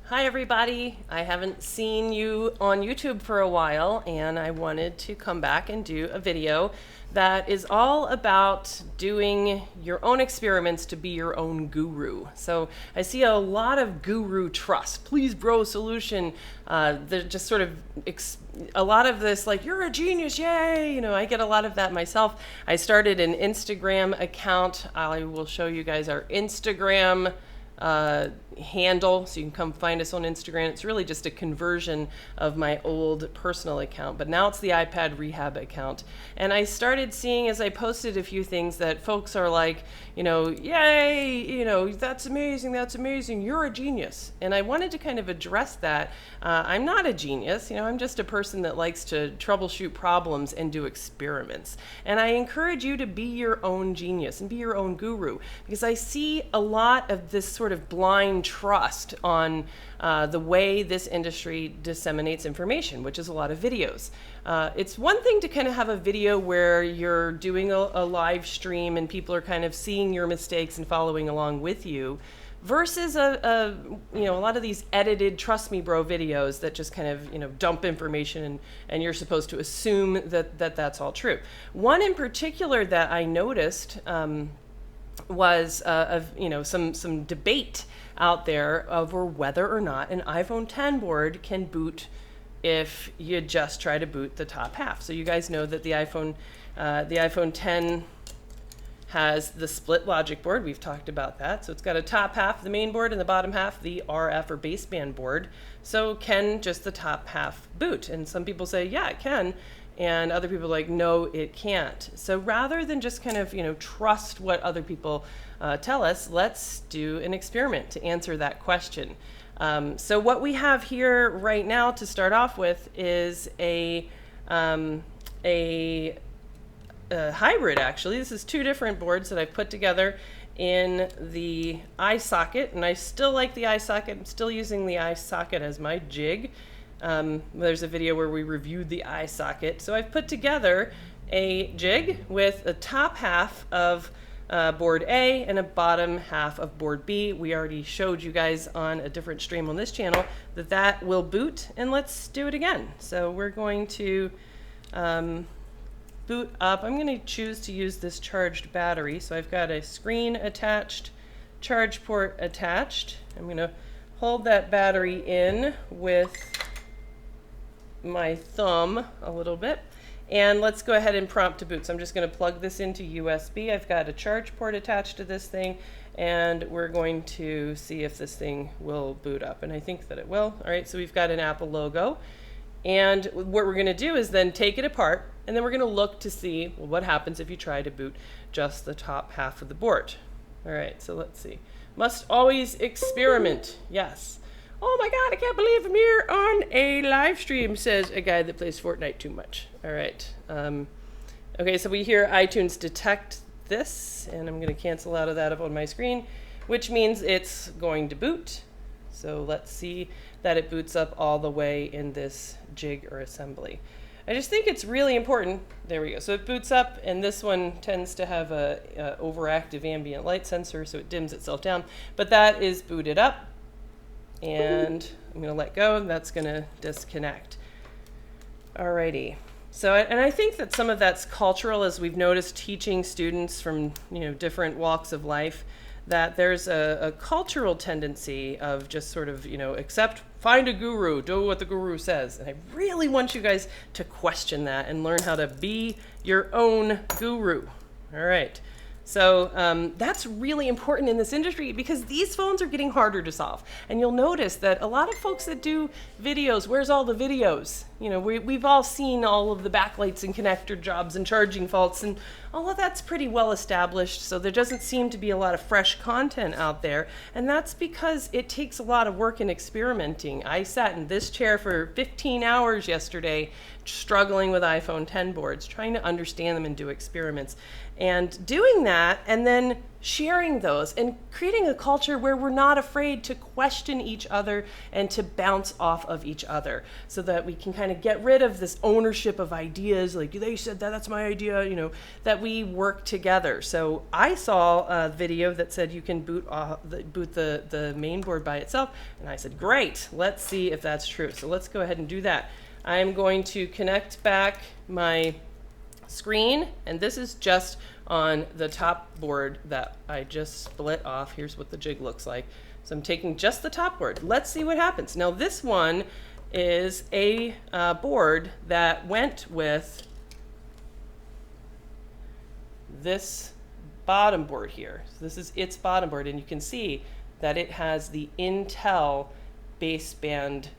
Hi everybody, I haven't seen you on YouTube for a while and I wanted to come back and do a video that is all about doing your own experiments to be your own guru. So I see a lot of guru trust, please bro solution, just sort of a lot of this like, you're a genius, yay, you know, I get a lot of that myself. I started an Instagram account. I will show you guys our Instagram handle, so you can come find us on Instagram. It's really just a conversion of my old personal account, but now it's the iPad rehab account. And I started seeing, as I posted a few things, that folks are like, you know, yay, you know, that's amazing, you're a genius. And I wanted to kind of address that. I'm not a genius, you know, I'm just a person that likes to troubleshoot problems and do experiments. And I encourage you to be your own genius and be your own guru, because I see a lot of this sort of blind trust on the way this industry disseminates information, which is a lot of videos. It's one thing to kind of have a video where you're doing a live stream and people are kind of seeing your mistakes and following along with you, versus a lot of these edited trust me bro videos that just kind of, you know, dump information and you're supposed to assume that that's all true. One in particular that I noticed was some debate out there over whether or not an iPhone 10 board can boot if you just try to boot the top half. So you guys know that the iPhone 10 has the split logic board. We've talked about that. So it's got a top half, the main board, and the bottom half, the RF or baseband board. So can just the top half boot? And some people say, yeah, it can. And other people are like, no, it can't. So rather than just kind of, you know, trust what other people tell us, let's do an experiment to answer that question. So what we have here right now to start off with is a hybrid, actually. This is two different boards that I've put together in the eye socket, and I still like the eye socket. I'm still using the eye socket as my jig. There's a video where we reviewed the eye socket. So I've put together a jig with a top half of board A and a bottom half of board B. We already showed you guys on a different stream on this channel that will boot, and let's do it again. So we're going to boot up. I'm going to choose to use this charged battery. So I've got a screen attached, charge port attached. I'm going to hold that battery in with my thumb a little bit, and let's go ahead and prompt to boot. So I'm just going to plug this into USB. I've got a charge port attached to this thing, and we're going to see if this thing will boot up, and I think that it will. All right, so we've got an Apple logo, and what we're going to do is then take it apart, and then we're going to look to see, well, what happens if you try to boot just the top half of the board. All right, so let's see. Must always experiment. Yes. Oh my God, I can't believe I'm here on a live stream, says a guy that plays Fortnite too much. All right. Okay, so we hear iTunes detect this, and I'm going to cancel out of that up on my screen, which means it's going to boot. So let's see that it boots up all the way in this jig or assembly. I just think it's really important. There we go. So it boots up, and this one tends to have a overactive ambient light sensor, so it dims itself down. But that is booted up. And I'm going to let go, and that's going to disconnect. Alrighty. So, and I think that some of that's cultural, as we've noticed teaching students from, you know, different walks of life, that there's a cultural tendency of just sort of, you know, find a guru, do what the guru says. And I really want you guys to question that and learn how to be your own guru. All right. So that's really important in this industry, because these phones are getting harder to solve. And you'll notice that a lot of folks that do videos, where's all the videos? You know, we've all seen all of the backlights and connector jobs and charging faults, and all of that's pretty well established. So there doesn't seem to be a lot of fresh content out there. And that's because it takes a lot of work and experimenting. I sat in this chair for 15 hours yesterday struggling with iPhone 10 boards, trying to understand them and do experiments. And doing that, and then sharing those and creating a culture where we're not afraid to question each other and to bounce off of each other, so that we can kind of get rid of this ownership of ideas, like they said that, that's my idea, you know, that we work together. So I saw a video that said you can boot the main board by itself, and I said, great, let's see if that's true. So let's go ahead and do that. I'm going to connect back my screen, and this is just on the top board that I just split off. Here's what the jig looks like. So I'm taking just the top board. Let's see what happens. Now this one is a board that went with this bottom board here. So this is its bottom board, and you can see that it has the Intel baseband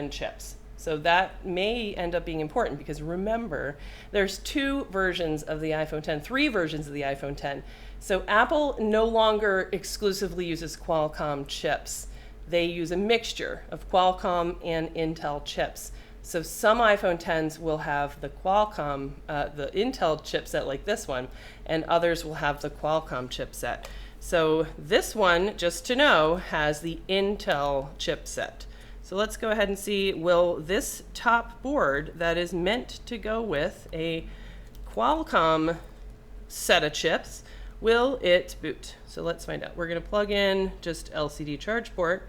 chips. So that may end up being important, because remember, there's 2 versions of the iPhone 10, 3 versions of the iPhone 10. So Apple no longer exclusively uses Qualcomm chips. They use a mixture of Qualcomm and Intel chips. So some iPhone 10s will have the Qualcomm, the Intel chipset like this one, and others will have the Qualcomm chipset. So this one, just to know, has the Intel chipset. So let's go ahead and see, will this top board that is meant to go with a Qualcomm set of chips, will it boot? So let's find out. We're going to plug in just LCD charge port.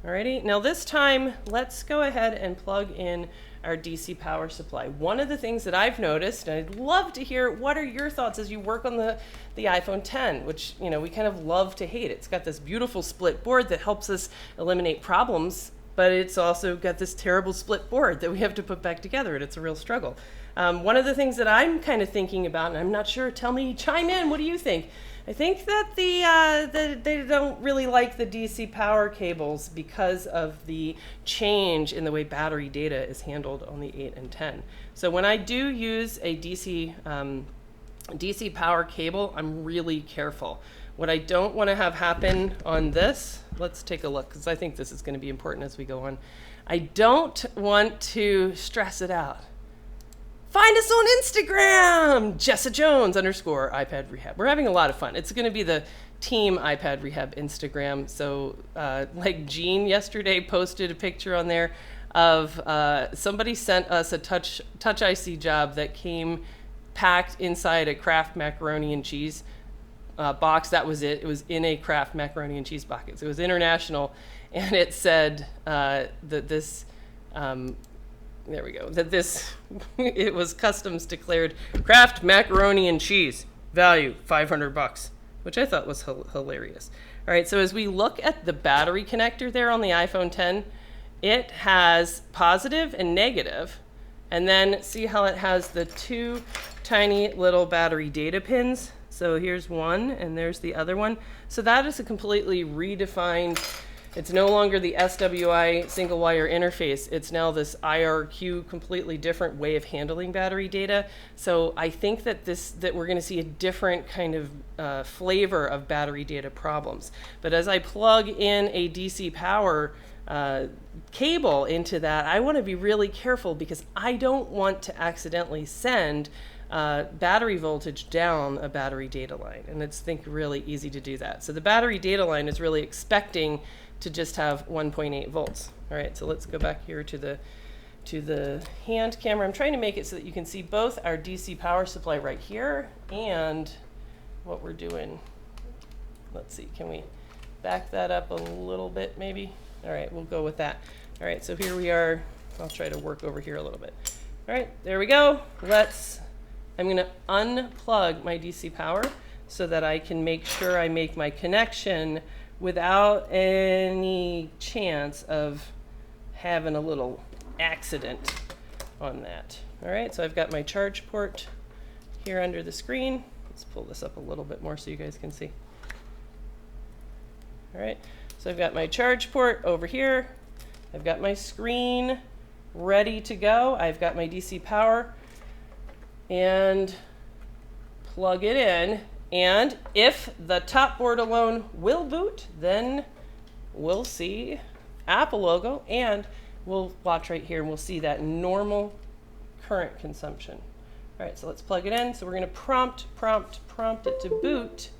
Alrighty, now this time, let's go ahead and plug in our DC power supply. One of the things that I've noticed, and I'd love to hear, what are your thoughts as you work on the iPhone 10, which, you know, we kind of love to hate. It's got this beautiful split board that helps us eliminate problems, but it's also got this terrible split board that we have to put back together, and it's a real struggle. One of the things that I'm kind of thinking about, and I'm not sure, tell me, chime in, what do you think? I think that they don't really like the DC power cables because of the change in the way battery data is handled on the 8 and 10. So when I do use a DC power cable, I'm really careful. What I don't want to have happen on this, let's take a look, because I think this is going to be important as we go on. I don't want to stress it out. Find us on Instagram, Jessa Jones _ iPad Rehab. We're having a lot of fun. It's going to be the Team iPad Rehab Instagram. So like Jean yesterday posted a picture on there of somebody sent us a Touch IC job that came packed inside a Kraft macaroni and cheese box. That was it. It was in a Kraft macaroni and cheese box. It was international, and it said that this... there we go. That this, it was customs declared Kraft macaroni and cheese, value $500, which I thought was hilarious. All right, so as we look at the battery connector there on the iPhone 10, it has positive and negative, and then see how it has the 2 tiny little battery data pins. So here's one, and there's the other one. So that is a completely redefined. It's no longer the SWI single wire interface. It's now this IRQ, completely different way of handling battery data. So I think that we're going to see a different kind of flavor of battery data problems. But as I plug in a DC power cable into that, I want to be really careful, because I don't want to accidentally send battery voltage down a battery data line. And it's, really easy to do that. So the battery data line is really expecting to just have 1.8 volts. All right, so let's go back here to the hand camera. I'm trying to make it so that you can see both our DC power supply right here and what we're doing. Let's see, can we back that up a little bit maybe? All right, we'll go with that. All right, so here we are. I'll try to work over here a little bit. All right, there we go. I'm gonna unplug my DC power so that I can make sure I make my connection without any chance of having a little accident on that. All right, so I've got my charge port here under the screen. Let's pull this up a little bit more so you guys can see. All right, so I've got my charge port over here. I've got my screen ready to go. I've got my DC power, and plug it in. And if the top board alone will boot, then we'll see Apple logo, and we'll watch right here and we'll see that normal current consumption. All right, so let's plug it in. So we're going to prompt it to boot.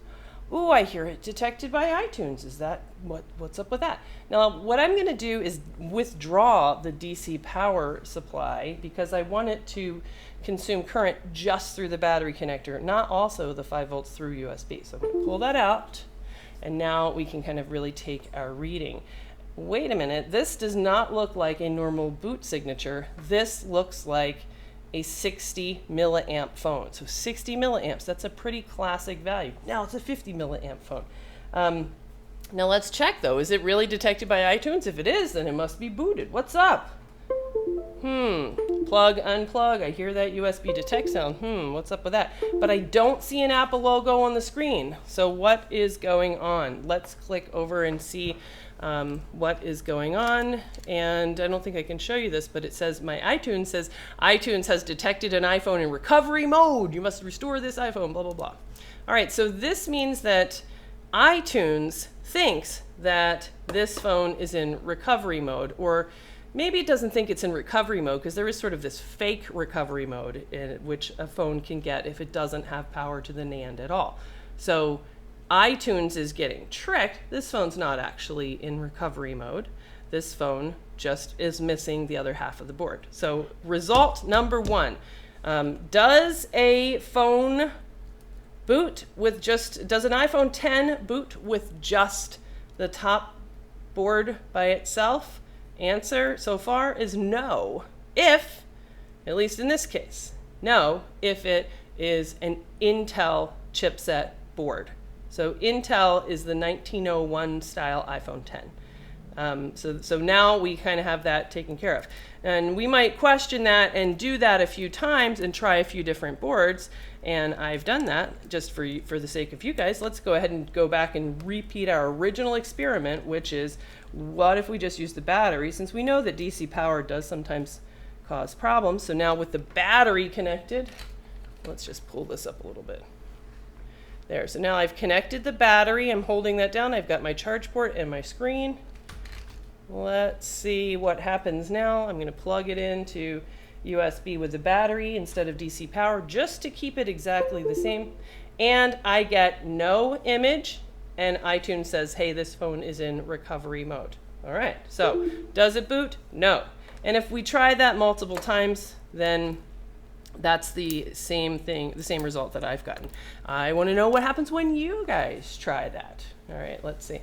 Ooh, I hear it detected by iTunes. Is that what's up with that? Now, what I'm going to do is withdraw the DC power supply because I want it to consume current just through the battery connector, not also the 5 volts through USB. So I'm going to pull that out, and now we can kind of really take our reading. Wait a minute, this does not look like a normal boot signature. This looks like a 60 milliamp phone. So 60 milliamps, that's a pretty classic value. Now it's a 50 milliamp phone. Now let's check though. Is it really detected by iTunes? If it is, then it must be booted. What's up? Plug, unplug. I hear that USB detect sound. What's up with that? But I don't see an Apple logo on the screen. So what is going on? Let's click over and see what is going on. And I don't think I can show you this, but it says my iTunes says iTunes has detected an iPhone in recovery mode. You must restore this iPhone, blah, blah, blah. All right, so this means that iTunes thinks that this phone is in recovery mode, or maybe it doesn't think it's in recovery mode because there is sort of this fake recovery mode in which a phone can get if it doesn't have power to the NAND at all. So iTunes is getting tricked. This phone's not actually in recovery mode. This phone just is missing the other half of the board. So result number 1, does a phone boot with does an iPhone 10 boot with just the top board by itself? Answer so far is no. If, at least in this case, no, if it is an Intel chipset board. So Intel is the 1901 style iPhone 10. So now we kind of have that taken care of. And we might question that and do that a few times and try a few different boards. And I've done that just for the sake of you guys. Let's go ahead and go back and repeat our original experiment, which is what if we just use the battery, since we know that DC power does sometimes cause problems. So now with the battery connected, let's just pull this up a little bit. There, so now I've connected the battery. I'm holding that down. I've got my charge port and my screen. Let's see what happens now. I'm going to plug it into USB with the battery instead of DC power just to keep it exactly the same. And I get no image, and iTunes says, hey, this phone is in recovery mode. All right, so does it boot? No. And if we try that multiple times, then that's the same thing, the same result that I've gotten. I want to know what happens when you guys try that. All right, let's see.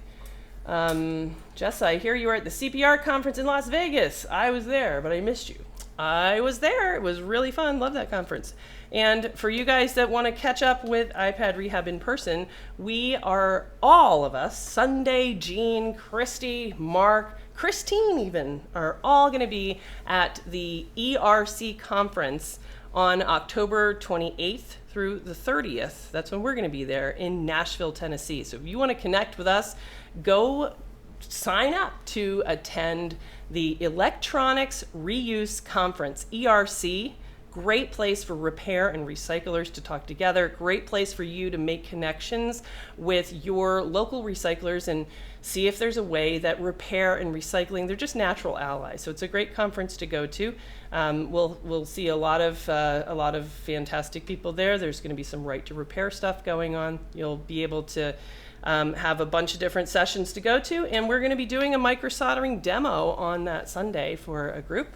Jess, I hear you were at the CPR conference in Las Vegas. I was there, but I missed you. I was there. It was really fun. Love that conference. And for you guys that want to catch up with iPad Rehab in person, we are, all of us, Sunday, Jean, Christy, Mark, Christine even, are all going to be at the ERC conference on October 28th through the 30th. That's when we're going to be there in Nashville, Tennessee. So if you want to connect with us, go sign up to attend the Electronics Reuse Conference, ERC. Great place for repair and recyclers to talk together. Great place for you to make connections with your local recyclers and see if there's a way that repair and recycling, they're just natural allies. So it's a great conference to go to. We'll see a lot of fantastic people there. There's going to be some right to repair stuff going on. You'll be able to have a bunch of different sessions to go to, and we're going to be doing a microsoldering demo on that Sunday for a group.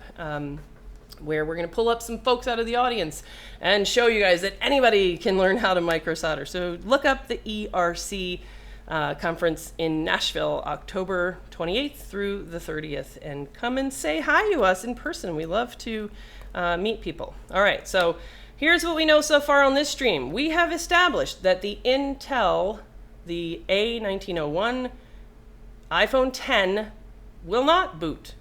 Where we're going to pull up some folks out of the audience and show you guys that anybody can learn how to microsolder. So look up the ERC conference in Nashville, October 28th through the 30th, and come and say hi to us in person. We love to meet people. All right, so here's what we know so far on this stream. We have established that the Intel, the A1901 iPhone 10 will not boot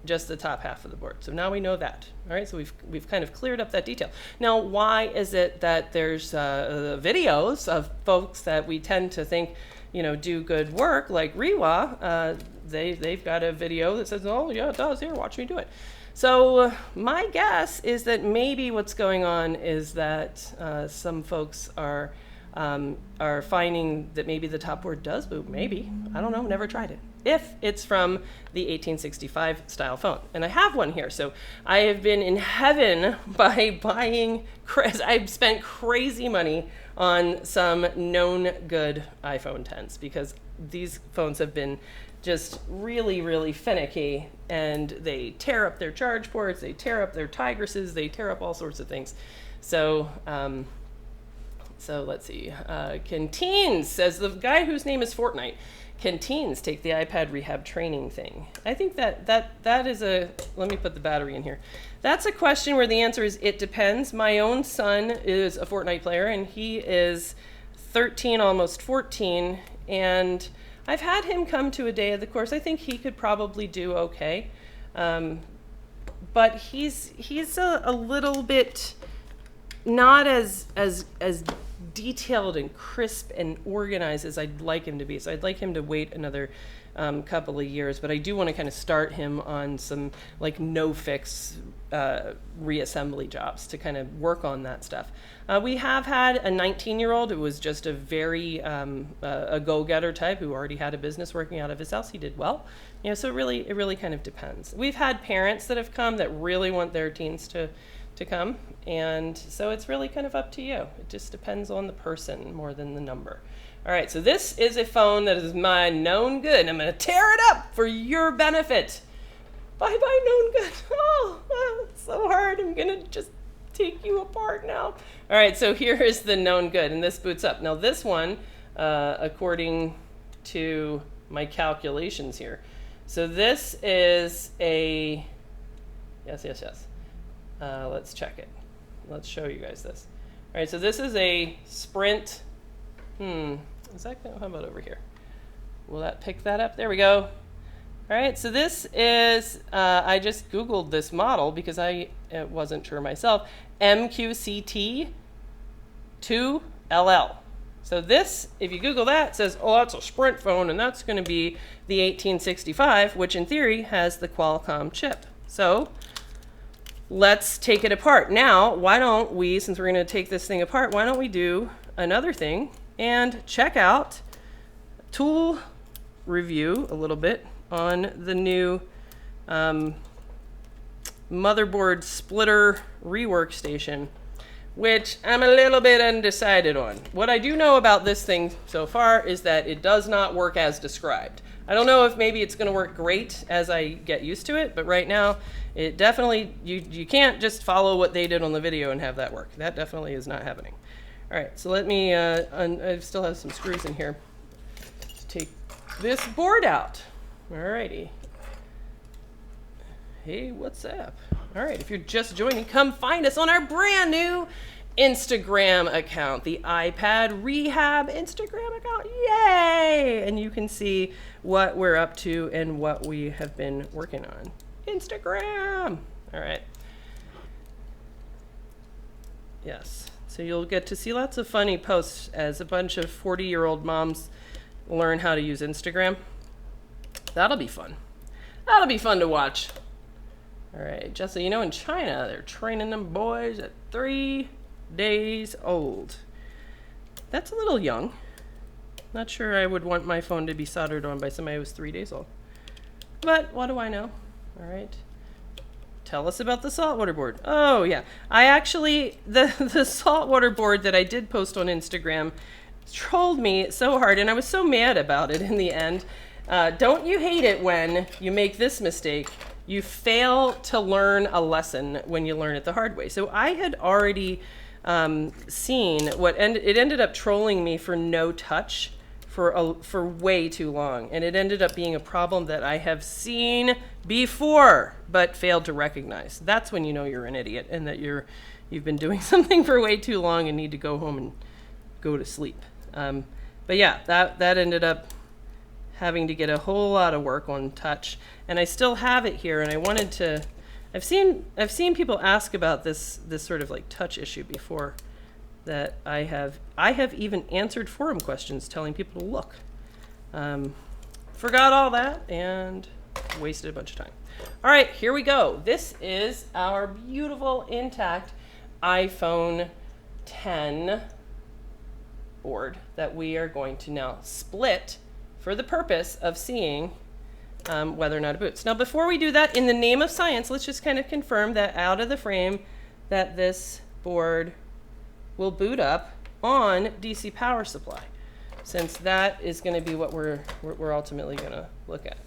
just the top half of the board. So now we know that. All right, so we've kind of cleared up that detail. Now, why is it that there's videos of folks that we tend to think, do good work, like Rewa? They've got a video that says, oh yeah, it does. Here, watch me do it. So my guess is that maybe what's going on is that some folks are are finding that maybe the top board does boot. Maybe. I don't know. Never tried it. If it's from the 1865 style phone. And I have one here. So I have been in heaven by buying, I've spent crazy money on some known good iPhone 10s because these phones have been just really, really finicky, and they tear up their charge ports, they tear up their Tigresses, they tear up all sorts of things. So, so let's see. Can teens, says the guy whose name is Fortnite, can teens take the iPad rehab training thing? I think that is a, let me put the battery in here. That's a question where the answer is it depends. My own son is a Fortnite player, and he is 13, almost 14, and I've had him come to a day of the course. I think he could probably do okay. But he's a little bit not as detailed and crisp and organized as I'd like him to be. So I'd like him to wait another couple of years, but I do want to kind of start him on some like no-fix reassembly jobs to kind of work on that stuff. We have had a 19-year-old who was just a very a go-getter type who already had a business working out of his house. He did well. You know, so it really kind of depends. We've had parents that have come that really want their teens to come, and so it's really kind of up to you. It just depends on the person more than the number. All right, so this is a phone that is my known good, and I'm going to tear it up for your benefit. Bye-bye, known good. Oh, it's so hard. I'm going to just take you apart now. All right, so here is the known good, and this boots up. Now, this one, according to my calculations here, so this is a, yes. Let's check it. Let's show you guys this. All right, so this is a Sprint. Is that how about over here? Will that pick that up? There we go. All right, so this is, I just Googled this model because I wasn't sure myself, MQCT 2LL. So this, if you Google that, it says, oh, that's a Sprint phone, and that's going to be the 1865, which in theory has the Qualcomm chip. So let's take it apart. Now, why don't we, since we're going to take this thing apart, why don't we do another thing and check out tool review a little bit on the new motherboard splitter rework station, which I'm a little bit undecided on. What I do know about this thing so far is that it does not work as described. I don't know if maybe it's going to work great as I get used to it, but right now it definitely, you can't just follow what they did on the video and have that work. That definitely is not happening. All right, so let me, I still have some screws in here. Let's take this board out. All righty. Hey, what's up? All right, if you're just joining, come find us on our brand new Instagram account, the iPad Rehab Instagram account. Yay! And you can see what we're up to and what we have been working on. Instagram! All right. Yes. So you'll get to see lots of funny posts as a bunch of 40-year-old moms learn how to use Instagram. That'll be fun. That'll be fun to watch. All right, Jesse, you know in China, they're training them boys at 3 days old. That's a little young. Not sure I would want my phone to be soldered on by somebody who was 3 days old. But what do I know? All right. Tell us about the saltwater board. Oh, yeah. I actually, the saltwater board that I did post on Instagram trolled me so hard, and I was so mad about it in the end. Don't you hate it when you make this mistake? You fail to learn a lesson when you learn it the hard way. So I had already seen what it ended up trolling me for no touch for way too long, and it ended up being a problem that I have seen before but failed to recognize. That's when you know you're an idiot and that you've been doing something for way too long and need to go home and go to sleep. But yeah, that ended up having to get a whole lot of work on touch, and I still have it here, and I wanted to, I've seen people ask about this sort of like touch issue before, that I have even answered forum questions telling people to look. Forgot all that and wasted a bunch of time. All right, here we go. This is our beautiful intact iPhone 10 board that we are going to now split for the purpose of seeing whether or not it boots. Now, before we do that, in the name of science, let's just kind of confirm that out of the frame that this board will boot up on DC power supply, since that is going to be what we're ultimately going to look at.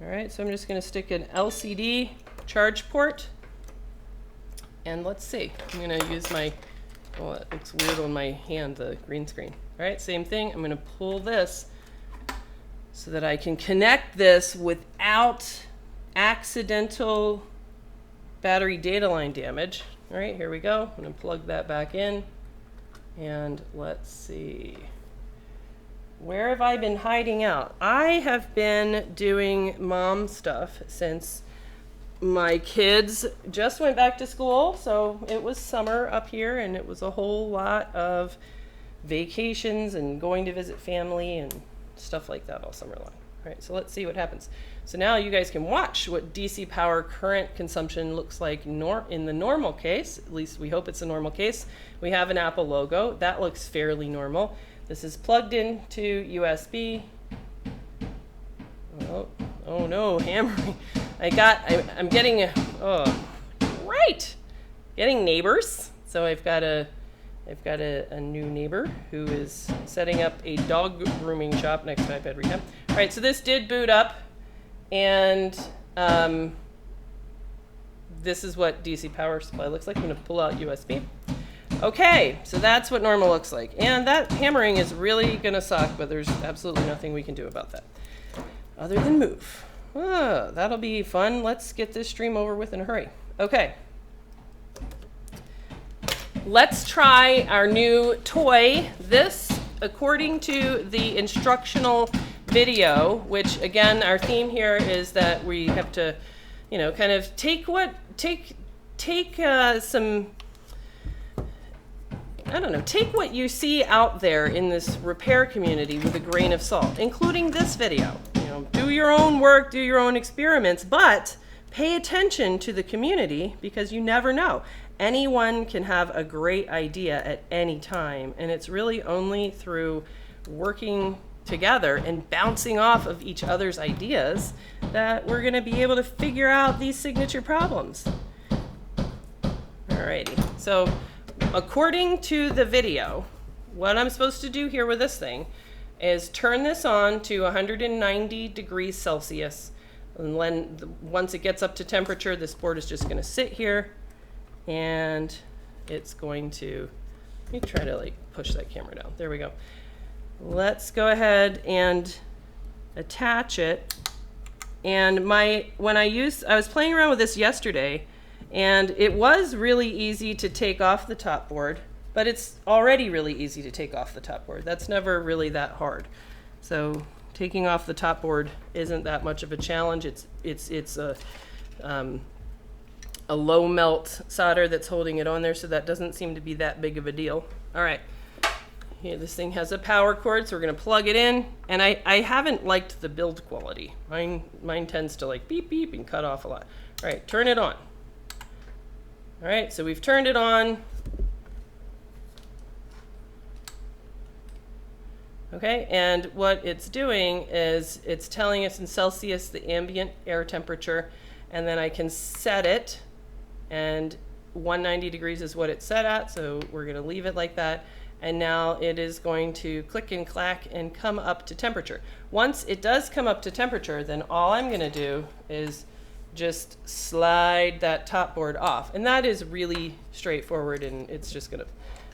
All right, so I'm just going to stick an LCD charge port, and let's see. I'm going to use my, well, it looks weird on my hand, the green screen. All right, same thing. I'm going to pull this so that I can connect this without accidental battery data line damage. All right, here we go. I'm going to plug that back in, and let's see. Where have I been hiding out? I have been doing mom stuff since my kids just went back to school. So it was summer up here, and it was a whole lot of vacations and going to visit family and stuff like that all summer long. All right, so let's see what happens. So now you guys can watch what DC power current consumption looks like in the normal case. At least we hope it's a normal case. We have an Apple logo. That looks fairly normal. This is plugged into USB. Oh no, hammering. I'm getting getting neighbors. So I've got a new neighbor who is setting up a dog grooming shop next to my bedroom. All right, so this did boot up, and this is what DC power supply looks like. I'm going to pull out USB. Okay, so that's what normal looks like. And that hammering is really going to suck, but there's absolutely nothing we can do about that other than move. That'll be fun. Let's get this stream over with in a hurry. Okay. Let's try our new toy. This, according to the instructional video, which again, our theme here is that we have to, kind of take what you see out there in this repair community with a grain of salt, including this video. Do your own work, do your own experiments, but pay attention to the community, because you never know. Anyone can have a great idea at any time, and it's really only through working together and bouncing off of each other's ideas that we're going to be able to figure out these signature problems. Alrighty, so according to the video, what I'm supposed to do here with this thing is turn this on to 190 degrees Celsius, and once it gets up to temperature, this board is just going to sit here, and it's going to, let me try to push that camera down. There we go. Let's go ahead and attach it. And I was playing around with this yesterday, and it was really easy to take off the top board, but it's already really easy to take off the top board. That's never really that hard. So taking off the top board isn't that much of a challenge. It's a low melt solder that's holding it on there, so that doesn't seem to be that big of a deal. All right, here, this thing has a power cord, so we're gonna plug it in. And I haven't liked the build quality. Mine tends to beep beep and cut off a lot. All right, turn it on. All right, so we've turned it on. Okay, and what it's doing is it's telling us in Celsius the ambient air temperature, and then I can set it, and 190 degrees is what it's set at, so we're going to leave it like that. And now it is going to click and clack and come up to temperature. Once it does come up to temperature, then all I'm going to do is just slide that top board off. And that is really straightforward, and it's just going to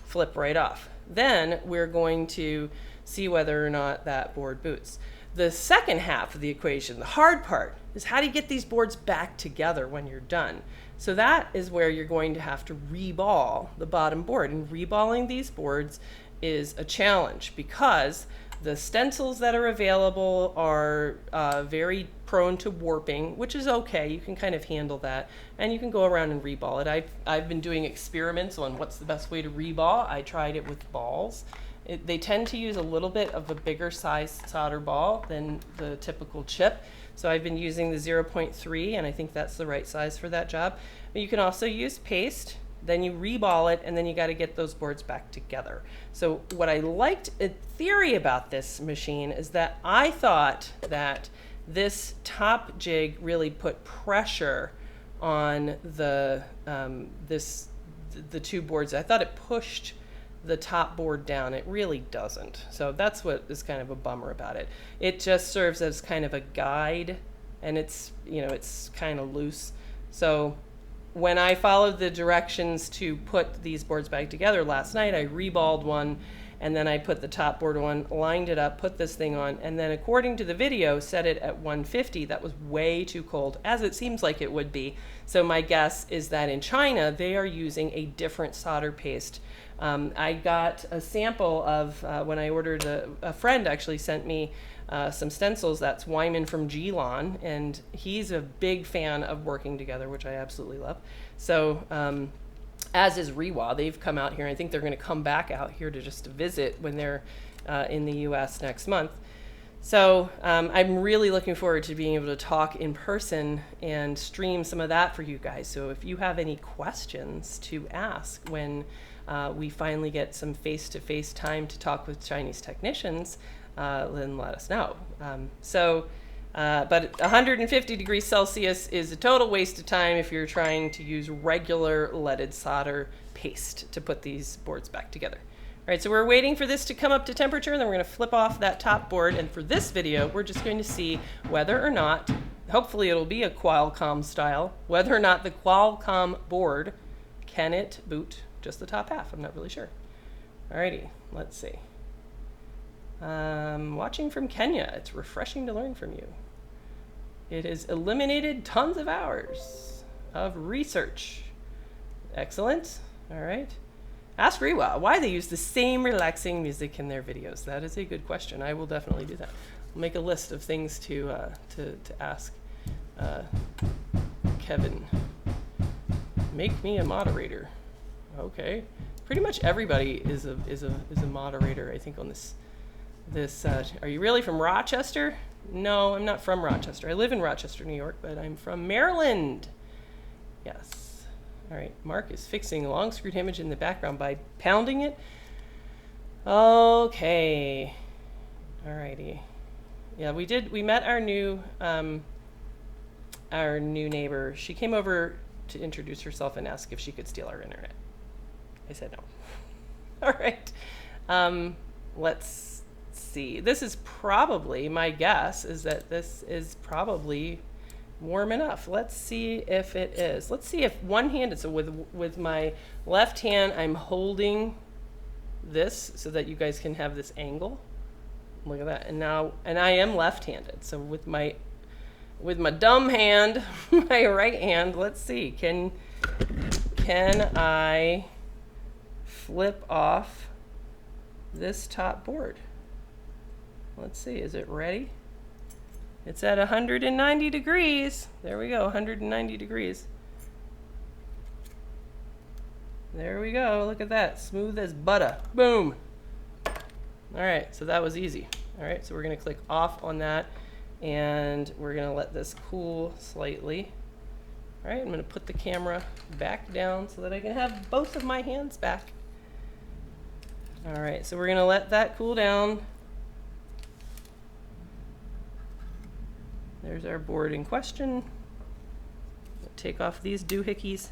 flip right off. Then we're going to see whether or not that board boots. The second half of the equation, the hard part, is how do you get these boards back together when you're done? So that is where you're going to have to reball the bottom board. And reballing these boards is a challenge, because the stencils that are available are very prone to warping, which is okay. You can kind of handle that, and you can go around and reball it. I've been doing experiments on what's the best way to reball. I tried it with balls. They tend to use a little bit of a bigger size solder ball than the typical chip. So I've been using the 0.3, and I think that's the right size for that job. But you can also use paste, then you reball it, and then you got to get those boards back together. So what I liked in theory about this machine is that I thought that this top jig really put pressure on the two boards. I thought it pushed the top board down. It really doesn't. So that's what is kind of a bummer about it. It just serves as kind of a guide, and it's, you know, it's kind of loose. So when I followed the directions to put these boards back together last night, I reballed one, and then I put the top board on, lined it up, put this thing on, and then according to the video, set it at 150. That was way too cold, as it seems like it would be. So my guess is that in China, they are using a different solder paste. I got a sample of, when I ordered, a friend actually sent me some stencils. That's Wyman from Geelon, and he's a big fan of working together, which I absolutely love. So as is Rewa. They've come out here. I think they're going to come back out here to just visit when they're in the US next month. So I'm really looking forward to being able to talk in person and stream some of that for you guys. So if you have any questions to ask when we finally get some face-to-face time to talk with Chinese technicians, then let us know. But 150 degrees Celsius is a total waste of time if you're trying to use regular leaded solder paste to put these boards back together. All right, so we're waiting for this to come up to temperature, and then we're going to flip off that top board. And for this video, we're just going to see whether or not, hopefully it'll be a Qualcomm style, whether or not the Qualcomm board, can it boot just the top half? I'm not really sure. Alrighty, let's see. Watching from Kenya. It's refreshing to learn from you. It has eliminated tons of hours of research. Excellent. All right. Ask Rewa why they use the same relaxing music in their videos. That is a good question. I will definitely do that. I'll make a list of things to ask Kevin. Make me a moderator. Okay. Pretty much everybody is a moderator, I think, on this. Are you really from Rochester? No, I'm not from Rochester. I live in Rochester, New York, but I'm from Maryland. Yes. All right. Mark is fixing a long screwed image in the background by pounding it. Okay. All righty. Yeah, we met our new neighbor. She came over to introduce herself and ask if she could steal our internet. I said no. All right. Let's see. This is probably, my guess is that this is probably warm enough. Let's see if it is. Let's see if one-handed, so with my left hand, I'm holding this so that you guys can have this angle. Look at that. And I am left-handed. So with my dumb hand, my right hand, let's see. Can I flip off this top board? Let's see, is it ready? It's at 190 degrees. There we go, 190 degrees. There we go, look at that, smooth as butter. Boom. All right, so that was easy. All right, so we're gonna click off on that, and we're gonna let this cool slightly. All right, I'm gonna put the camera back down so that I can have both of my hands back. All right, so we're gonna let that cool down. There's our board in question. Take off these doohickeys.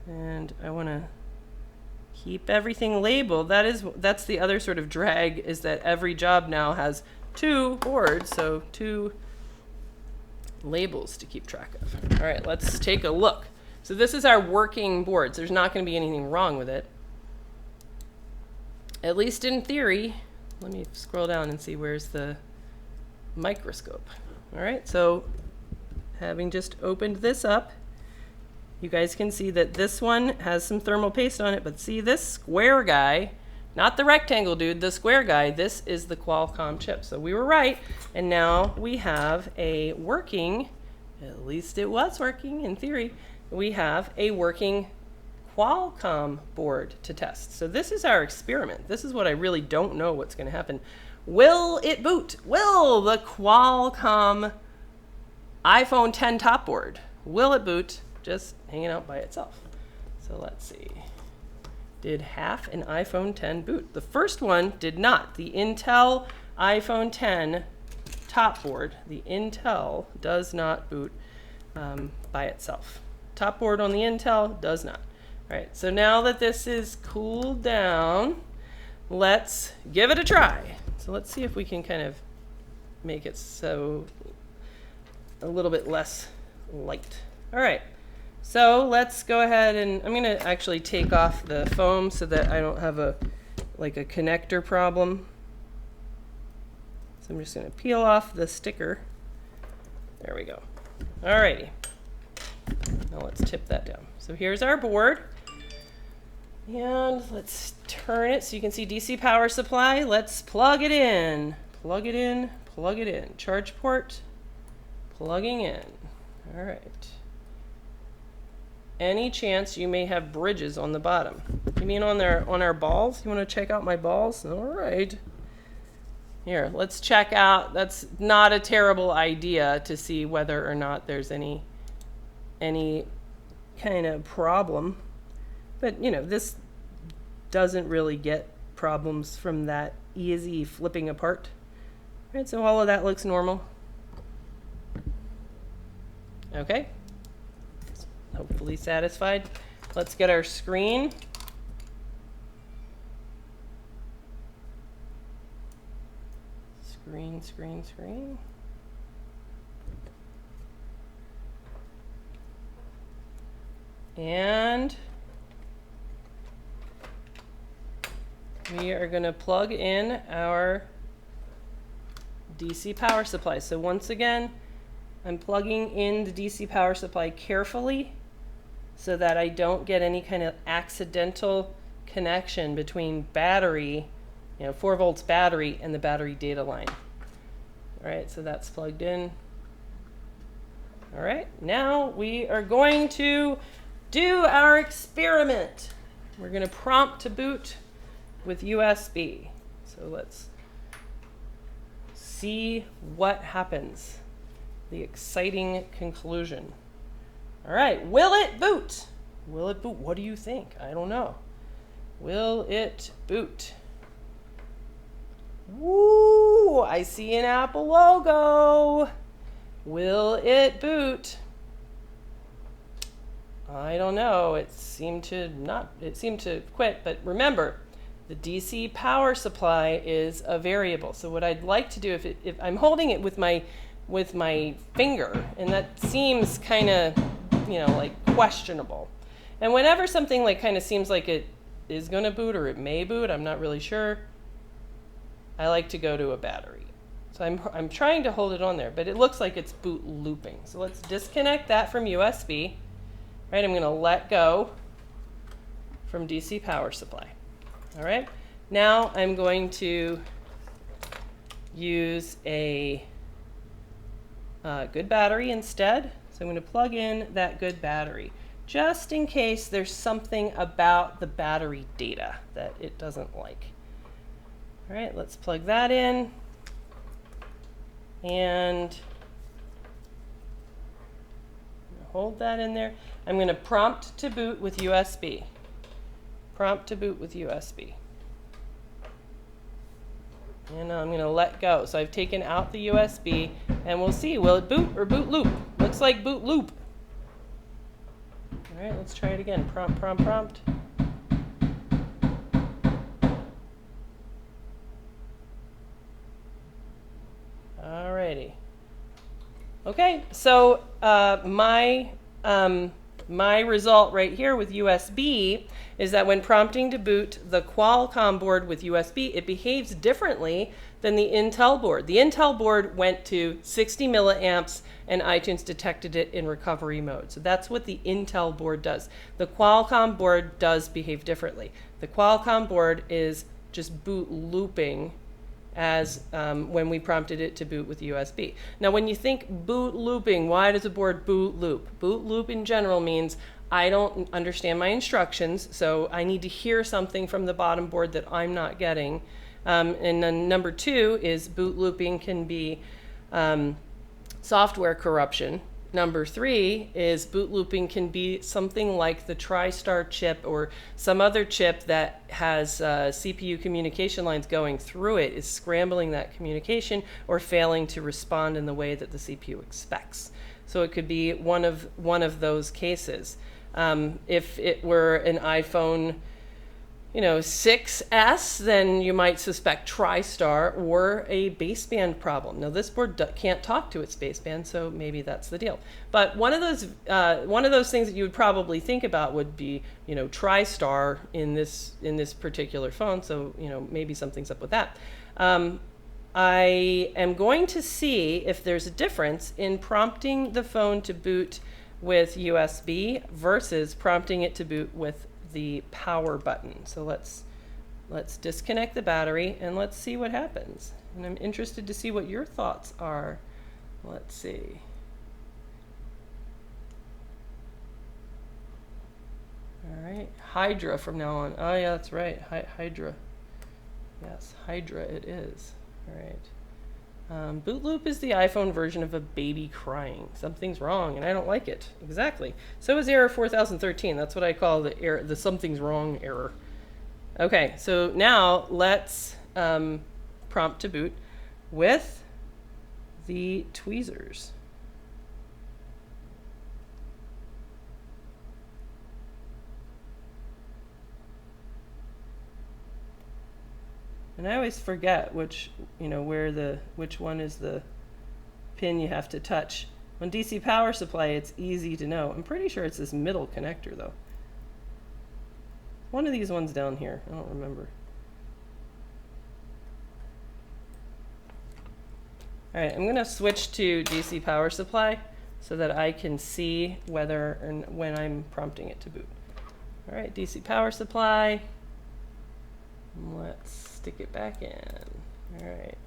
And I want to keep everything labeled. That's the other sort of drag, is that every job now has two boards, so two labels to keep track of. All right, let's take a look. So this is our working boards. There's not going to be anything wrong with it, at least in theory. Let me scroll down and see where's the microscope. All right, so having just opened this up, you guys can see that this one has some thermal paste on it, but see this square guy, not the rectangle dude, the square guy, this is the Qualcomm chip. So we were right, and now we have a working, at least it was working in theory, we have a working Qualcomm board to test. So this is our experiment. This is what I really don't know what's going to happen. Will it boot? Will the Qualcomm iPhone 10 top board will it boot just hanging out by itself? So let's see. Did half an iPhone 10 boot? The first one did not. The Intel iPhone 10 top board, the Intel does not boot by itself. Top board on the Intel does not. All right, so now that this is cooled down, let's give it a try. So let's see if we can kind of make it so a little bit less light. All right, so let's go ahead and I'm gonna actually take off the foam so that I don't have a connector problem. So I'm just gonna peel off the sticker. There we go. All righty. Now let's tip that down. So here's our board. And let's turn it so you can see DC power supply. Let's plug it in. Plug it in, plug it in. Charge port, plugging in. All right. Any chance you may have bridges on the bottom? You mean on our balls? You want to check out my balls? All right. Here, let's check out. That's not a terrible idea to see whether or not there's any kind of problem. But, you know, this doesn't really get problems from that easy flipping apart. All right, so all of that looks normal. Okay. Hopefully satisfied. Let's get our screen. Screen, screen, screen. And we are going to plug in our DC power supply. So once again, I'm plugging in the DC power supply carefully so that I don't get any kind of accidental connection between battery, 4 volts battery, and the battery data line. All right, so that's plugged in. All right, now we are going to do our experiment. We're going to prompt to boot with USB. So let's see what happens. The exciting conclusion. All right, will it boot? Will it boot? What do you think? I don't know. Will it boot? Woo! I see an Apple logo. Will it boot? I don't know. It seemed to quit, but remember, the DC power supply is a variable. So what I'd like to do, if I'm holding it with my finger, and that seems kind of, like questionable. And whenever something kind of seems like it is going to boot or it may boot, I'm not really sure, I like to go to a battery. So I'm trying to hold it on there, but it looks like it's boot looping. So let's disconnect that from USB. Right, I'm going to let go from DC power supply. All right, now I'm going to use a good battery instead. So I'm going to plug in that good battery, just in case there's something about the battery data that it doesn't like. All right, let's plug that in. And hold that in there. I'm going to prompt to boot with USB. Prompt to boot with USB. And now I'm going to let go. So I've taken out the USB, and we'll see. Will it boot or boot loop? Looks like boot loop. All right, let's try it again. Prompt, prompt, prompt. All righty. Okay, so my result right here with USB is that when prompting to boot the Qualcomm board with USB, it behaves differently than the Intel board. The Intel board went to 60 milliamps and iTunes detected it in recovery mode. So that's what the Intel board does. The Qualcomm board does behave differently. The Qualcomm board is just boot looping as when we prompted it to boot with USB. Now, when you think boot looping, why does a board boot loop? Boot loop in general means I don't understand my instructions, so I need to hear something from the bottom board that I'm not getting. And then number 2 is boot looping can be software corruption. Number 3 is boot looping can be something like the TriStar chip or some other chip that has CPU communication lines going through it is scrambling that communication or failing to respond in the way that the CPU expects. So it could be one of those cases. If it were an iPhone, 6S, then you might suspect TriStar or a baseband problem. Now this board can't talk to its baseband, so maybe that's the deal. But one of those things that you would probably think about would be, TriStar in this particular phone. So maybe something's up with that. I am going to see if there's a difference in prompting the phone to boot with USB versus prompting it to boot with the power button. So let's disconnect the battery and let's see what happens. And I'm interested to see what your thoughts are. Let's see. All right, Hydra from now on. Oh yeah, that's right, Hydra. Yes, Hydra it is. All right. Boot loop is the iPhone version of a baby crying. Something's wrong and I don't like it. Exactly. So is error 4013. That's what I call the error, the something's wrong error. Okay, so now let's prompt to boot with the tweezers. And I always forget which one is the pin you have to touch. On DC power supply, it's easy to know. I'm pretty sure it's this middle connector though. One of these ones down here, I don't remember. All right, I'm gonna switch to DC power supply so that I can see whether or when I'm prompting it to boot. All right, DC power supply. Let's stick it back in. All right.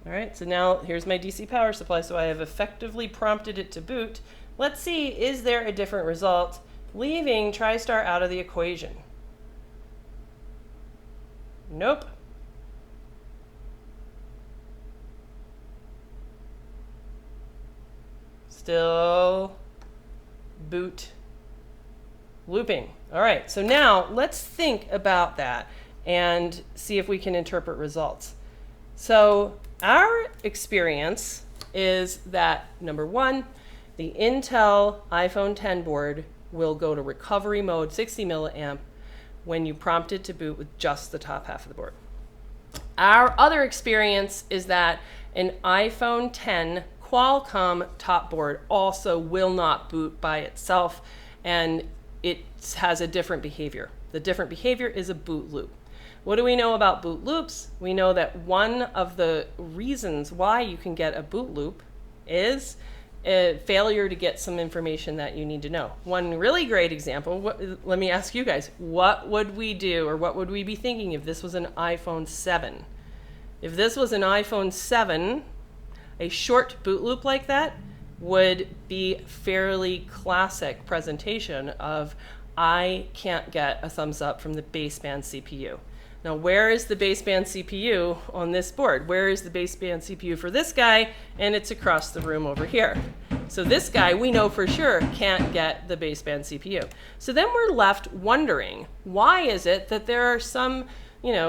All right, so now here's my DC power supply. So I have effectively prompted it to boot. Let's see, is there a different result leaving TriStar out of the equation? Nope. Still boot looping. All right, so now let's think about that and see if we can interpret results. So our experience is that, number one, the Intel iPhone X board will go to recovery mode, 60 milliamp, when you prompt it to boot with just the top half of the board. Our other experience is that an iPhone X Qualcomm top board also will not boot by itself, and it has a different behavior. The different behavior is a boot loop. What do we know about boot loops? We know that one of the reasons why you can get a boot loop is a failure to get some information that you need to know. One really great example, let me ask you guys, what would we do or what would we be thinking if this was an iPhone 7? If this was an iPhone 7, a short boot loop like that would be fairly classic presentation of I can't get a thumbs up from the baseband CPU. Now, where is the baseband CPU on this board? Where is the baseband CPU for this guy? And it's across the room over here. So this guy, we know for sure, can't get the baseband CPU. So then we're left wondering, why is it that there are some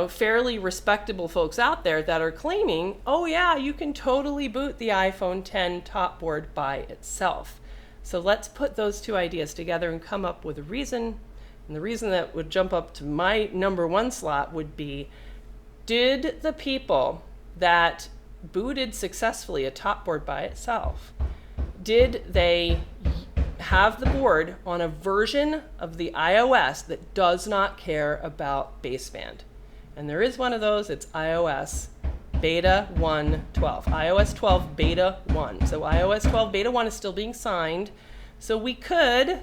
fairly respectable folks out there that are claiming, oh yeah, you can totally boot the iPhone X top board by itself. So let's put those two ideas together and come up with a reason. And the reason that would jump up to my number one slot would be, did the people that booted successfully a top board by itself, did they have the board on a version of the iOS that does not care about baseband? And there is one of those. It's iOS beta 1.12. iOS 12 beta 1. So iOS 12 beta 1 is still being signed. So we could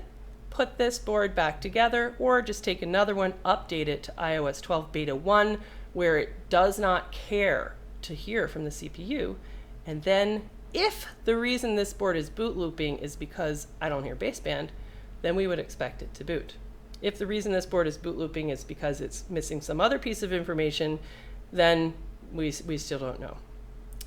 put this board back together or just take another one, update it to iOS 12 beta 1, where it does not care to hear from the CPU. And then if the reason this board is boot looping is because I don't hear baseband, then we would expect it to boot. If the reason this board is boot looping is because it's missing some other piece of information, then we still don't know.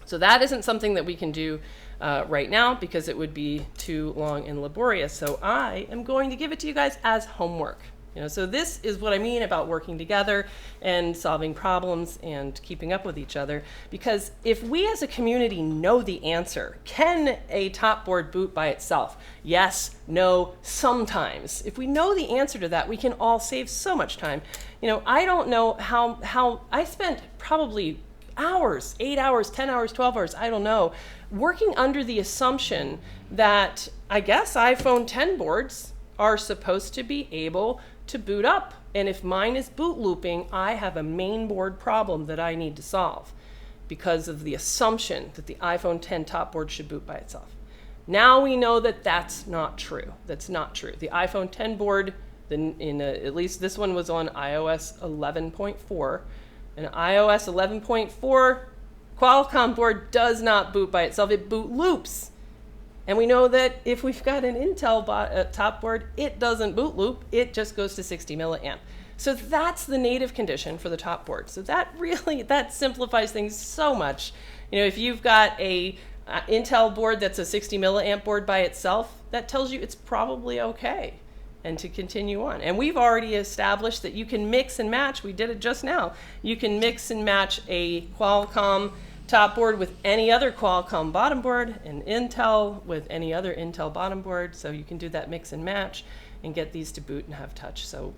So that isn't something that we can do right now because it would be too long and laborious. So I am going to give it to you guys as homework. So this is what I mean about working together and solving problems and keeping up with each other. Because if we as a community know the answer, can a top board boot by itself? Yes, no, sometimes. If we know the answer to that, we can all save so much time. I don't know how I spent probably hours, 8 hours, 10 hours, 12 hours, I don't know, working under the assumption that I guess iPhone 10 boards are supposed to be able to boot up. And if mine is boot looping, I have a main board problem that I need to solve because of the assumption that the iPhone 10 top board should boot by itself. Now we know that that's not true. That's not true. The iPhone 10 board, at least this one was on iOS 11.4. An iOS 11.4 Qualcomm board does not boot by itself. It boot loops. And we know that if we've got an Intel top board, it doesn't boot loop. It just goes to 60 milliamp. So that's the native condition for the top board. So that simplifies things so much. If you've got a Intel board that's a 60 milliamp board by itself, that tells you it's probably okay and to continue on. And we've already established that you can mix and match. We did it just now. You can mix and match a Qualcomm top board with any other Qualcomm bottom board and Intel with any other Intel bottom board. So you can do that mix and match and get these to boot and have touch. So,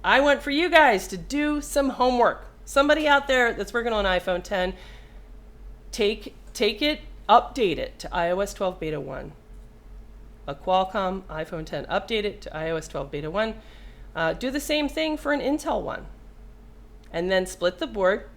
I want for you guys to do some homework. Somebody out there that's working on iPhone 10, take it, update it to iOS 12 beta 1. A Qualcomm iPhone 10, update it to iOS 12 beta 1. Do the same thing for an Intel one. And then split the board.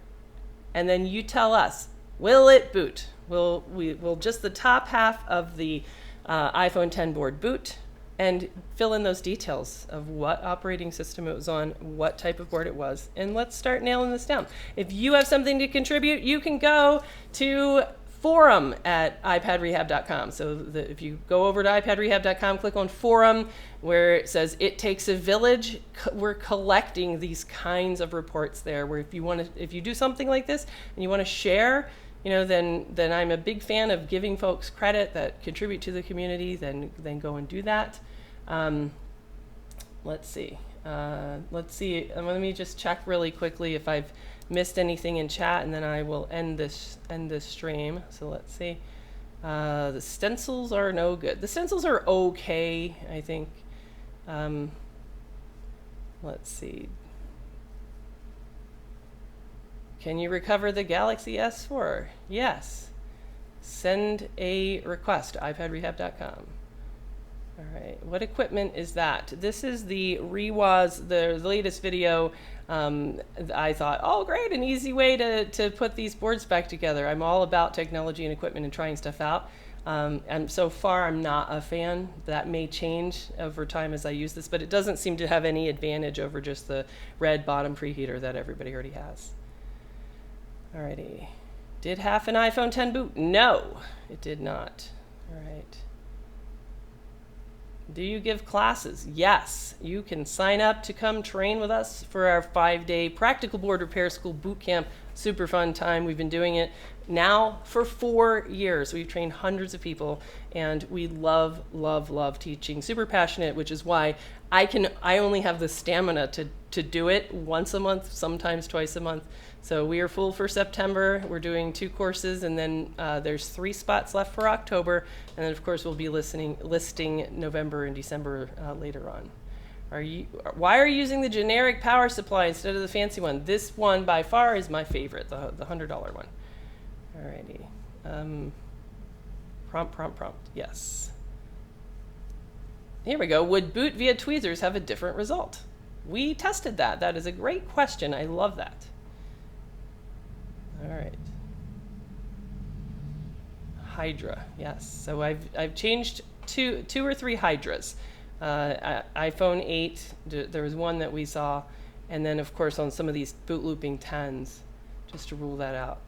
And then you tell us, will it boot? Will just the top half of the iPhone 10 board boot? And fill in those details of what operating system it was on, what type of board it was, and let's start nailing this down. If you have something to contribute, you can go to forum at iPadRehab.com. So if you go over to iPadRehab.com, click on forum where it says it takes a village. We're collecting these kinds of reports there where if you do something like this and you want to share, then I'm a big fan of giving folks credit that contribute to the community, then go and do that. Let's see. Let me just check really quickly if I've missed anything in chat, and then I will end this stream. So let's see. The stencils are no good. The stencils are okay, I think. Let's see. Can you recover the Galaxy S4? Yes. Send a request to iPadRehab.com. All right. What equipment is that? This is the ReWaz, the latest video. I thought, oh, great, an easy way to put these boards back together. I'm all about technology and equipment and trying stuff out. And so far, I'm not a fan. That may change over time as I use this, but it doesn't seem to have any advantage over just the red bottom preheater that everybody already has. Alrighty. Did half an iPhone 10 boot? No, it did not. All right. Do you give classes? Yes. You can sign up to come train with us for our 5-day Practical Board Repair School Boot Camp. Super fun time. We've been doing it now for 4 years. We've trained hundreds of people, and we love, love, love teaching. Super passionate, which is why I only have the stamina to do it once a month, sometimes twice a month. So we are full for September. We're doing 2 courses, and then there's 3 spots left for October. And then, of course, we'll be listing November and December later on. Why are you using the generic power supply instead of the fancy one? This one, by far, is my favorite, the $100 one. Alrighty. Prompt. Yes. Here we go. Would boot via tweezers have a different result? We tested that. That is a great question. I love that. All right. Hydra, yes. So I've changed two or three Hydras. iPhone 8, there was one that we saw, and then of course on some of these boot looping 10s, just to rule that out.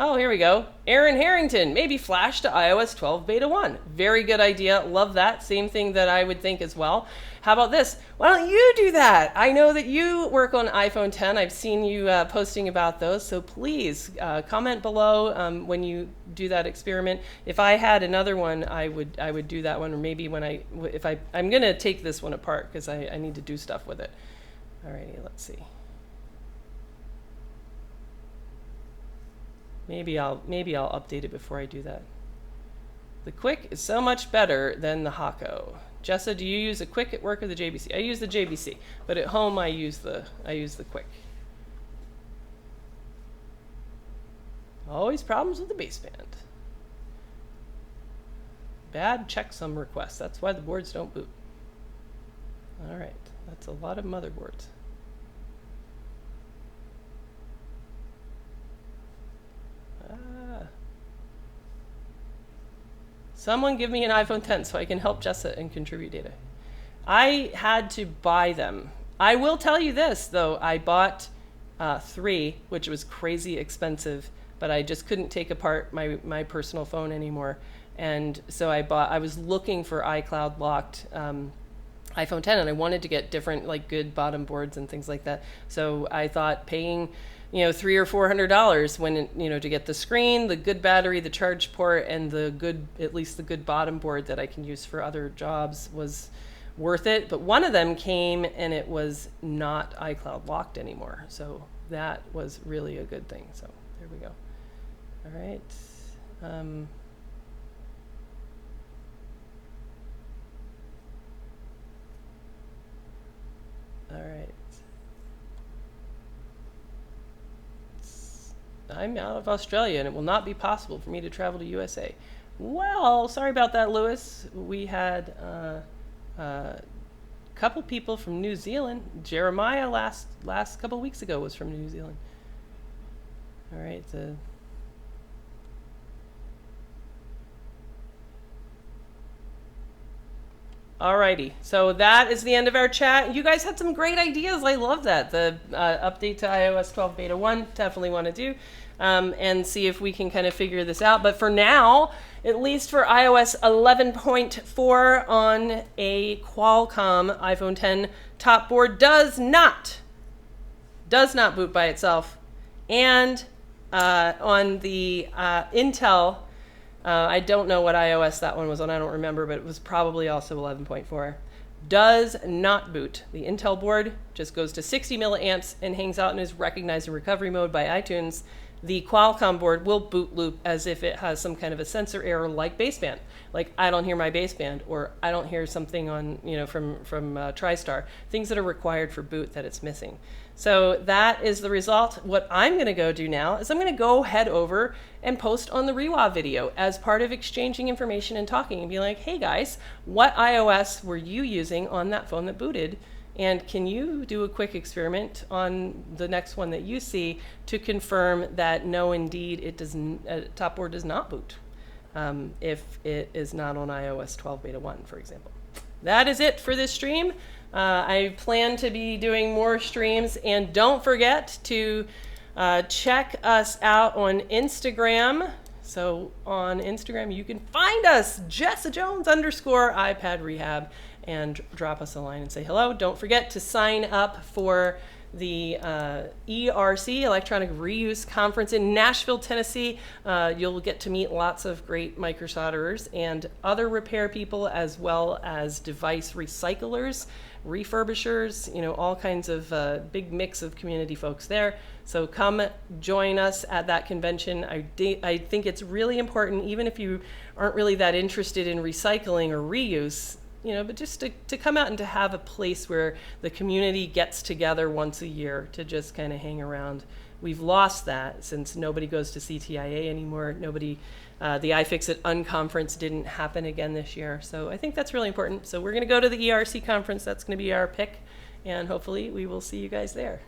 Oh, here we go. Aaron Harrington, maybe flash to iOS 12 beta 1. Very good idea. Love that. Same thing that I would think as well. How about this? Why don't you do that? I know that you work on iPhone 10. I've seen you posting about those. So please comment below when you do that experiment. If I had another one, I would do that one. Or maybe when I'm going to take this one apart because I need to do stuff with it. Alrighty, let's see. Maybe I'll update it before I do that. The Quick is so much better than the Hako. Jessa, do you use the Quick at work or the JBC? I use the JBC, but at home I use the Quick. Always problems with the baseband. Bad checksum requests. That's why the boards don't boot. All right, that's a lot of motherboards. Someone give me an iPhone 10 so I can help Jessa and contribute data. I had to buy them. I will tell you this, though. I bought 3, which was crazy expensive, but I just couldn't take apart my personal phone anymore. And so I was looking for iCloud locked iPhone 10, and I wanted to get different, like, good bottom boards and things like that. So I thought paying $300 or $400 when to get the screen, the good battery, the charge port, and at least the good bottom board that I can use for other jobs was worth it. But one of them came and it was not iCloud locked anymore, so that was really a good thing. So there we go. All right. All right. I'm out of Australia, and it will not be possible for me to travel to USA. Well, sorry about that, Lewis. We had a couple people from New Zealand. Jeremiah last couple weeks ago was from New Zealand. All right. Alrighty, so that is the end of our chat. You guys had some great ideas. I love that. The update to iOS 12 beta 1, definitely want to do, and see if we can kind of figure this out. But for now, at least for iOS 11.4 on a Qualcomm iPhone 10 top board, does not boot by itself. And on the Intel, I don't know what iOS that one was on, I don't remember, but it was probably also 11.4. Does not boot. The Intel board just goes to 60 milliamps and hangs out and is recognized in recovery mode by iTunes. The Qualcomm board will boot loop as if it has some kind of a sensor error like baseband. Like, I don't hear my baseband, or I don't hear something on, from TriStar. Things that are required for boot that it's missing. So that is the result. What I'm going to go do now is I'm going to go head over and post on the Rewa video as part of exchanging information and talking and be like, hey guys, what iOS were you using on that phone that booted? And can you do a quick experiment on the next one that you see to confirm that no, indeed, it top board does not boot if it is not on iOS 12 beta 1, for example. That is it for this stream. I plan to be doing more streams, and don't forget to check us out on Instagram. So on Instagram, you can find us, JessaJones_iPad Rehab, and drop us a line and say hello. Don't forget to sign up for the ERC, Electronic Reuse Conference in Nashville, Tennessee. You'll get to meet lots of great microsolderers and other repair people, as well as device recyclers, refurbishers, all kinds of big mix of community folks there. So come join us at that convention. I think it's really important, even if you aren't really that interested in recycling or reuse, but just to come out and to have a place where the community gets together once a year to just kind of hang around. We've lost that since nobody goes to CTIA anymore. The iFixit Unconference didn't happen again this year. So I think that's really important. So we're going to go to the ERC conference. That's going to be our pick. And hopefully we will see you guys there.